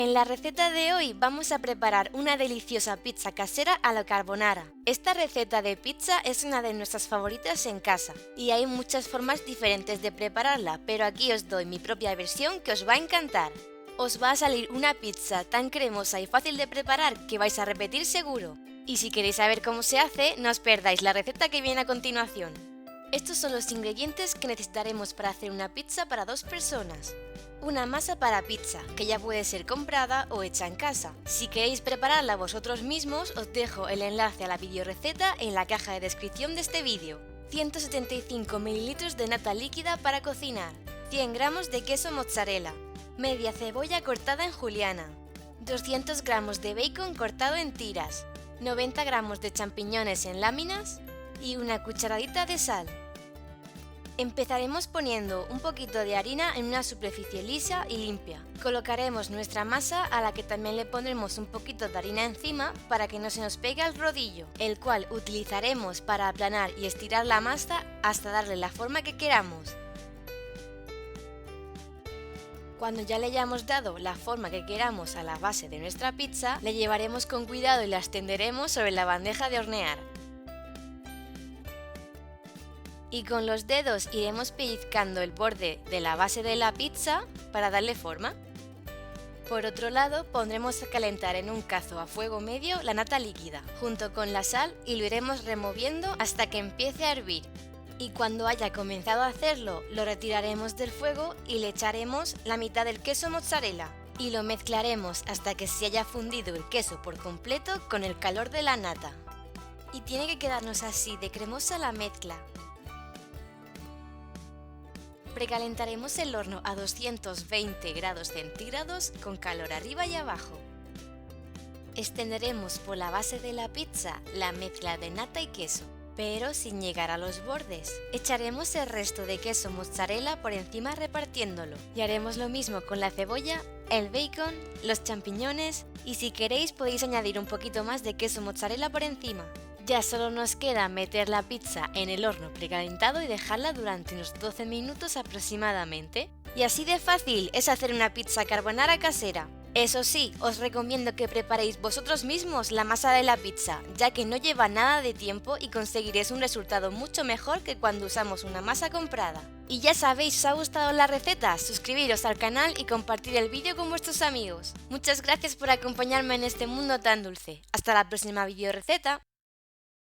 En la receta de hoy vamos a preparar una deliciosa pizza casera a la carbonara. Esta receta de pizza es una de nuestras favoritas en casa y hay muchas formas diferentes de prepararla, pero aquí os doy mi propia versión que os va a encantar. Os va a salir una pizza tan cremosa y fácil de preparar que vais a repetir seguro. Y si queréis saber cómo se hace, no os perdáis la receta que viene a continuación. Estos son los ingredientes que necesitaremos para hacer una pizza para 2 personas. Una masa para pizza, que ya puede ser comprada o hecha en casa. Si queréis prepararla vosotros mismos, os dejo el enlace a la videoreceta en la caja de descripción de este vídeo. 175 ml de nata líquida para cocinar, 100 gramos de queso mozzarella, media cebolla cortada en juliana, 200 gramos de bacon cortado en tiras, 90 gramos de champiñones en láminas y una cucharadita de sal. Empezaremos poniendo un poquito de harina en una superficie lisa y limpia. Colocaremos nuestra masa a la que también le pondremos un poquito de harina encima para que no se nos pegue al rodillo, el cual utilizaremos para aplanar y estirar la masa hasta darle la forma que queramos. Cuando ya le hayamos dado la forma que queramos a la base de nuestra pizza, le llevaremos con cuidado y la extenderemos sobre la bandeja de hornear. Y con los dedos iremos pellizcando el borde de la base de la pizza para darle forma. Por otro lado, pondremos a calentar en un cazo a fuego medio la nata líquida, junto con la sal, y lo iremos removiendo hasta que empiece a hervir. Y cuando haya comenzado a hacerlo, lo retiraremos del fuego y le echaremos la mitad del queso mozzarella. Y lo mezclaremos hasta que se haya fundido el queso por completo con el calor de la nata. Y tiene que quedarnos así de cremosa la mezcla. Precalentaremos el horno a 220 grados centígrados con calor arriba y abajo. Extenderemos por la base de la pizza la mezcla de nata y queso, pero sin llegar a los bordes. Echaremos el resto de queso mozzarella por encima repartiéndolo y haremos lo mismo con la cebolla, el bacon, los champiñones y si queréis podéis añadir un poquito más de queso mozzarella por encima. Ya solo nos queda meter la pizza en el horno precalentado y dejarla durante unos 12 minutos aproximadamente. Y así de fácil es hacer una pizza carbonara casera. Eso sí, os recomiendo que preparéis vosotros mismos la masa de la pizza, ya que no lleva nada de tiempo y conseguiréis un resultado mucho mejor que cuando usamos una masa comprada. Y ya sabéis, si os ha gustado la receta, suscribiros al canal y compartir el vídeo con vuestros amigos. Muchas gracias por acompañarme en este mundo tan dulce. Hasta la próxima videoreceta.